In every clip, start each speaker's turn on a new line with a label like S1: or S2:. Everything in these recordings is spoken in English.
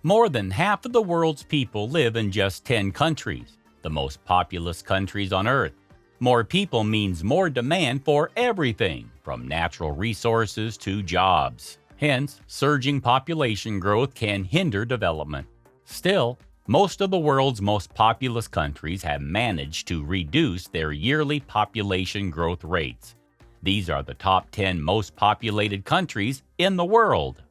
S1: More than half of the world's people live in just 10 countries, the most populous countries on Earth. More people means more demand for everything, from natural resources to jobs. Hence, surging population growth can hinder development. Still, most of the world's most populous countries have managed to reduce their yearly population growth rates. These are the top 10 most populated countries in the world.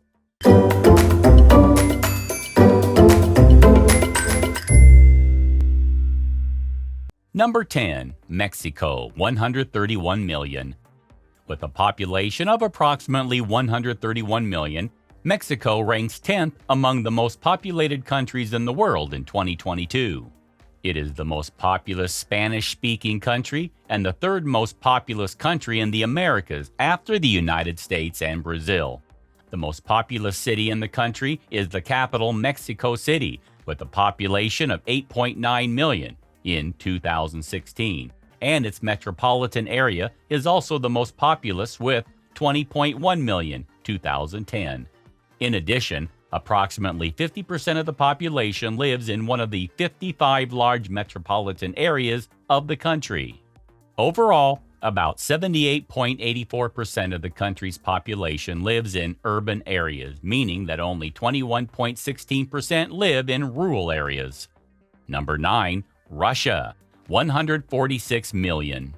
S1: Number 10. Mexico, 131 million. With a population of approximately 131 million, Mexico ranks 10th among the most populated countries in the world in 2022. It is the most populous Spanish-speaking country and the third most populous country in the Americas after the United States and Brazil. The most populous city in the country is the capital, Mexico City, with a population of 8.9 million in 2016, and its metropolitan area is also the most populous with 20.1 million 2010. In addition, approximately 50% of the population lives in one of the 55 large metropolitan areas of the country. Overall, about 78.84% of the country's population lives in urban areas, meaning that only 21.16% live in rural areas. Number 9. Russia, 146 million.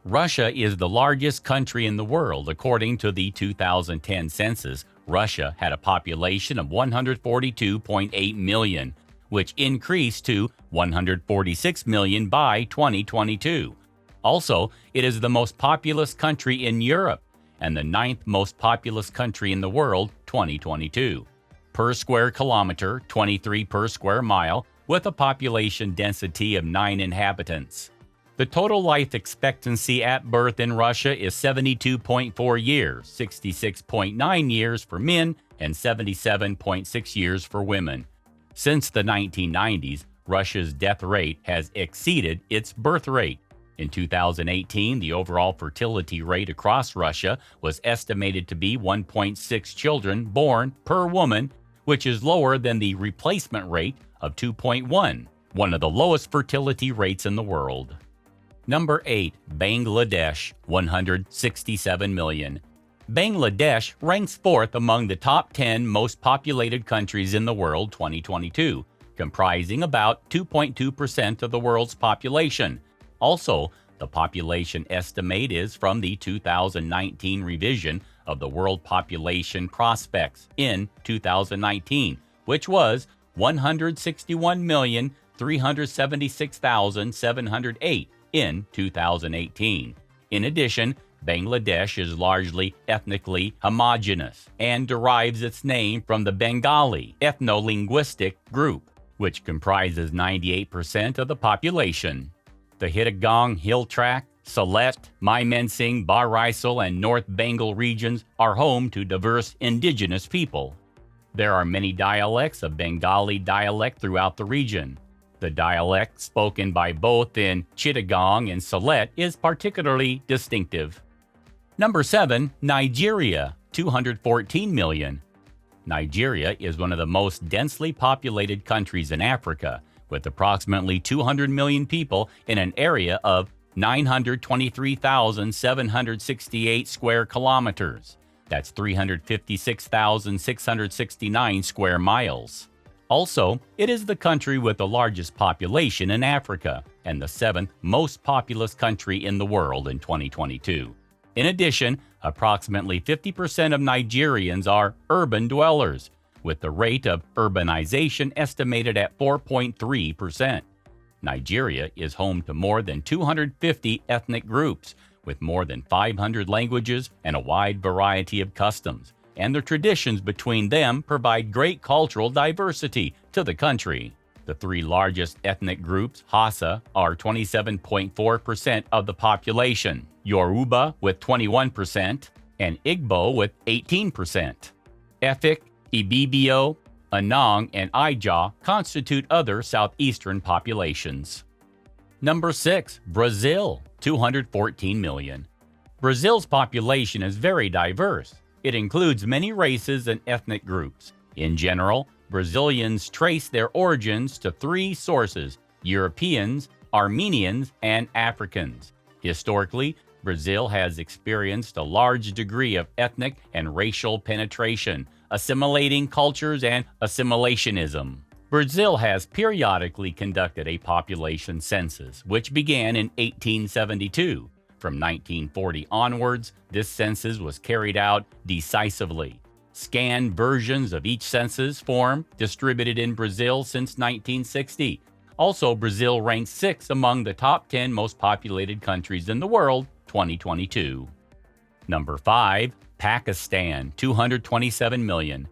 S1: Russia is the largest country in the world. According to the 2010 census, Russia had a population of 142.8 million, which increased to 146 million by 2022. Also, it is the most populous country in Europe and the 9th most populous country in the world 2022. Per square kilometer, 23 per square mile, with a population density of 9 inhabitants. The total life expectancy at birth in Russia is 72.4 years, 66.9 years for men, and 77.6 years for women. Since the 1990s, Russia's death rate has exceeded its birth rate. In 2018, the overall fertility rate across Russia was estimated to be 1.6 children born per woman, which is lower than the replacement rate of 2.1, one of the lowest fertility rates in the world. Number 8. Bangladesh, 167 million. Bangladesh ranks 4th among the top 10 most populated countries in the world 2022, comprising about 2.2% of the world's population. Also, the population estimate is from the 2019 revision of the World Population Prospects in 2019, which was 161,376,708 in 2018. In addition, Bangladesh is largely ethnically homogeneous and derives its name from the Bengali ethno-linguistic group, which comprises 98% of the population. The Chittagong Hill Tract, Sylhet, Mymensingh, Barisal, and North Bengal regions are home to diverse indigenous people. There are many dialects of Bengali dialect throughout the region. The dialect spoken by both in Chittagong and Sylhet is particularly distinctive. Number 7. Nigeria, 214 million. Nigeria is one of the most densely populated countries in Africa, with approximately 200 million people in an area of 923,768 square kilometers. That's 356,669 square miles. Also, it is the country with the largest population in Africa and the 7th most populous country in the world in 2022. In addition, approximately 50% of Nigerians are urban dwellers, with the rate of urbanization estimated at 4.3%. Nigeria is home to more than 250 ethnic groups, with more than 500 languages and a wide variety of customs, and the traditions between them provide great cultural diversity to the country. The 3 largest ethnic groups, Hausa, are 27.4% of the population, Yoruba with 21%, and Igbo with 18%. Efik, Ibibio, Anang, and Ija constitute other southeastern populations. Number 6. Brazil, 214 million. Brazil's population is very diverse. It includes many races and ethnic groups. In general, Brazilians trace their origins to three sources: Europeans, Armenians, and Africans. Historically, Brazil has experienced a large degree of ethnic and racial penetration, assimilating cultures and assimilationism. Brazil has periodically conducted a population census, which began in 1872. From 1940 onwards, this census was carried out decisively. Scanned versions of each census form distributed in Brazil since 1960. Also, Brazil ranks 6th among the top 10 most populated countries in the world, 2022. Number 5. Pakistan, 227 million.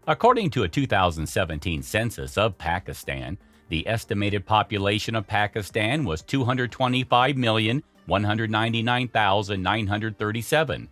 S1: According to a 2017 census of Pakistan, the estimated population of Pakistan was 225,199,937.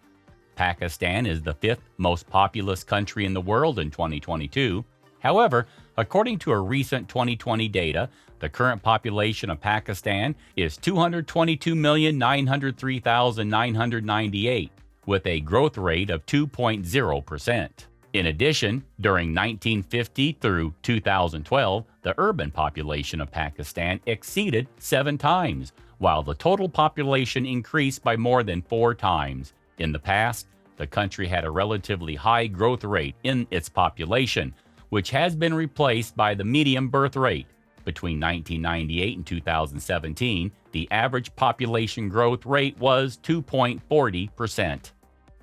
S1: Pakistan is the 5th most populous country in the world in 2022. However, according to a recent 2020 data, the current population of Pakistan is 222,903,998, with a growth rate of 2.0%. In addition, during 1950 through 2012, the urban population of Pakistan exceeded 7 times, while the total population increased by more than 4 times. In the past, the country had a relatively high growth rate in its population, which has been replaced by the median birth rate. Between 1998 and 2017, the average population growth rate was 2.40%.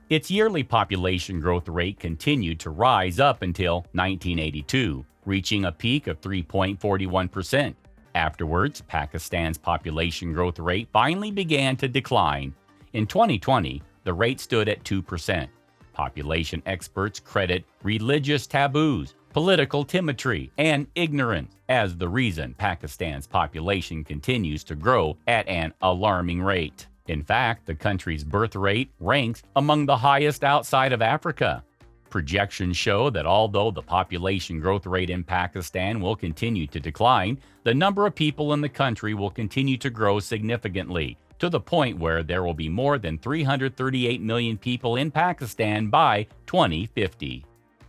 S1: Its yearly population growth rate continued to rise up until 1982, reaching a peak of 3.41%. Afterwards, Pakistan's population growth rate finally began to decline. In 2020, the rate stood at 2%. Population experts credit religious taboos, political timidity, and ignorance as the reason Pakistan's population continues to grow at an alarming rate. In fact, the country's birth rate ranks among the highest outside of Africa. Projections show that although the population growth rate in Pakistan will continue to decline, the number of people in the country will continue to grow significantly, to the point where there will be more than 338 million people in Pakistan by 2050.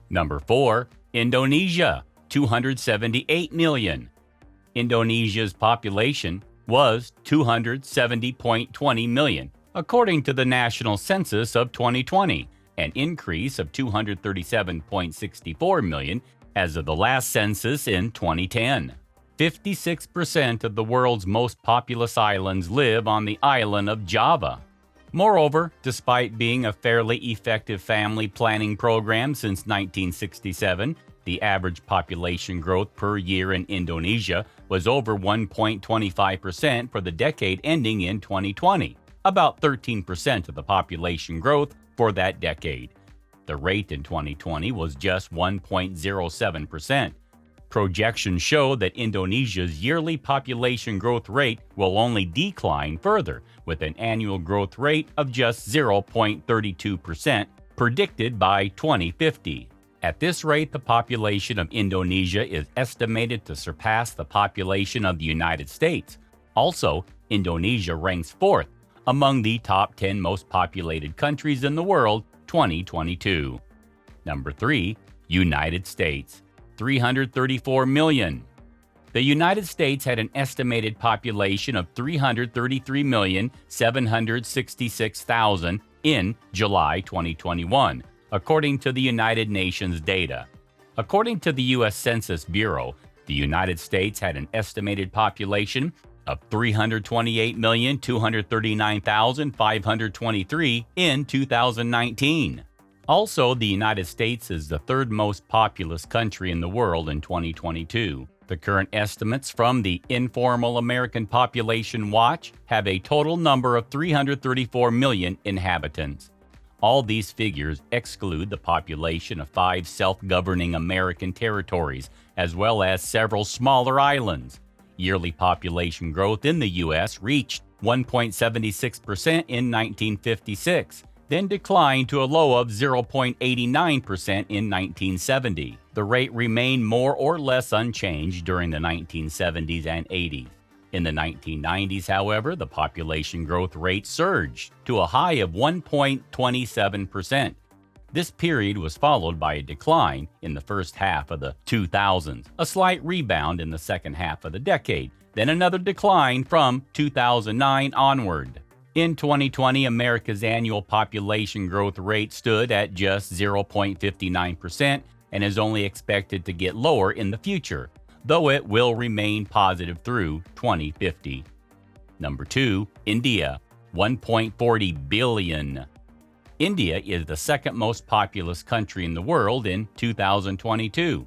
S1: Number 4. Indonesia, 278 million. Indonesia's population was 270.20 million, according to the national census of 2020, an increase of 237.64 million as of the last census in 2010. 56% of the world's most populous islands live on the island of Java. Moreover, despite being a fairly effective family planning program since 1967, the average population growth per year in Indonesia was over 1.25% for the decade ending in 2020, about 13% of the population growth for that decade. The rate in 2020 was just 1.07%. Projections show that Indonesia's yearly population growth rate will only decline further, with an annual growth rate of just 0.32% predicted by 2050. At this rate, the population of Indonesia is estimated to surpass the population of the United States. Also, Indonesia ranks 4th among the top 10 most populated countries in the world, 2022. Number 3. United States, 334 million. The United States had an estimated population of 333,766,000 in July 2021, according to the United Nations data. According to the U.S. Census Bureau, the United States had an estimated population of 328,239,523 in 2019. Also, the United States is the 3rd most populous country in the world in 2022. The current estimates from the Informal American Population Watch have a total number of 334 million inhabitants. All these figures exclude the population of 5 self-governing American territories, as well as several smaller islands. Yearly population growth in the U.S. reached 1.76% in 1956, then declined to a low of 0.89% in 1970. The rate remained more or less unchanged during the 1970s and 80s. In the 1990s, however, the population growth rate surged to a high of 1.27%. This period was followed by a decline in the first half of the 2000s, a slight rebound in the second half of the decade, then another decline from 2009 onward. In 2020, America's annual population growth rate stood at just 0.59% and is only expected to get lower in the future, though it will remain positive through 2050. Number 2, India, 1.40 billion. India is the second most populous country in the world in 2022.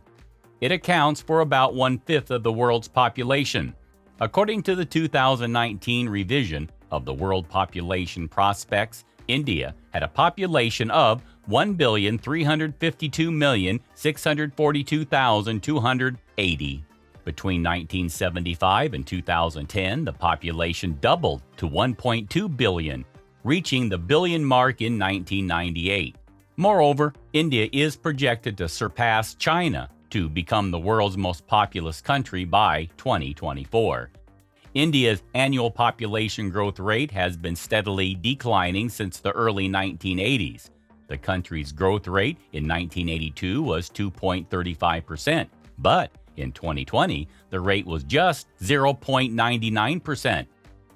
S1: It accounts for about 1/5 of the world's population. According to the 2019 revision of the World Population Prospects, India had a population of 1,352,642,280. Between 1975 and 2010, the population doubled to 1.2 billion, reaching the billion mark in 1998. Moreover, India is projected to surpass China to become the world's most populous country by 2024. India's annual population growth rate has been steadily declining since the early 1980s. The country's growth rate in 1982 was 2.35%, but in 2020, the rate was just 0.99%.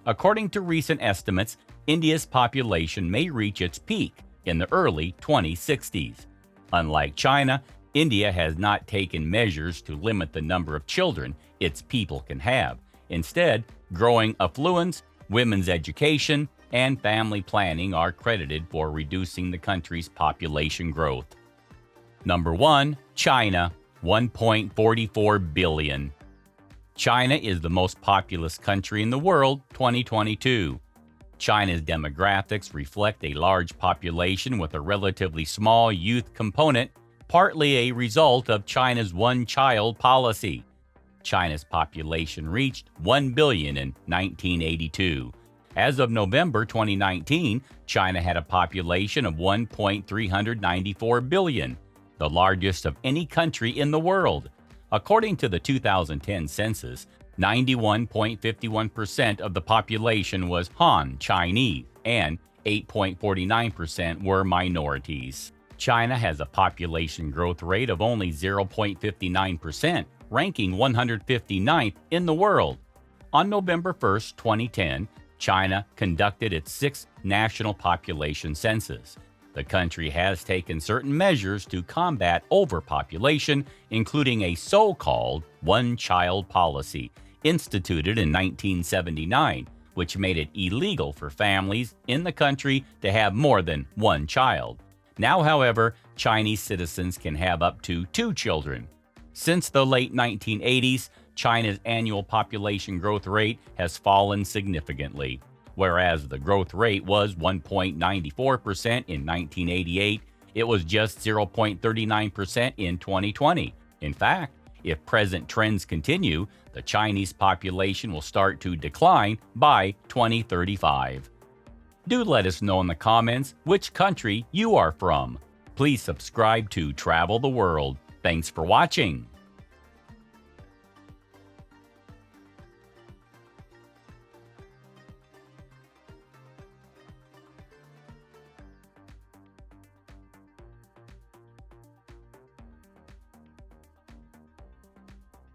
S1: According to recent estimates, India's population may reach its peak in the early 2060s. Unlike China, India has not taken measures to limit the number of children its people can have. Instead, growing affluence, women's education, and family planning are credited for reducing the country's population growth. Number 1, China, 1.44 billion. China is the most populous country in the world, 2022. China's demographics reflect a large population with a relatively small youth component, partly a result of China's one-child policy. China's population reached 1 billion in 1982. As of November 2019, China had a population of 1.394 billion, the largest of any country in the world. According to the 2010 census, 91.51% of the population was Han Chinese, and 8.49% were minorities. China has a population growth rate of only 0.59%, ranking 159th in the world. On November 1, 2010, China conducted its 6th national population census. The country has taken certain measures to combat overpopulation, including a so-called one-child policy instituted in 1979, which made it illegal for families in the country to have more than one child. Now, however, Chinese citizens can have up to 2 children. Since the late 1980s, China's annual population growth rate has fallen significantly. Whereas the growth rate was 1.94% in 1988, it was just 0.39% in 2020. In fact, if present trends continue, the Chinese population will start to decline by 2035. Do let us know in the comments which country you are from. Please subscribe to Travel the World. Thanks for watching.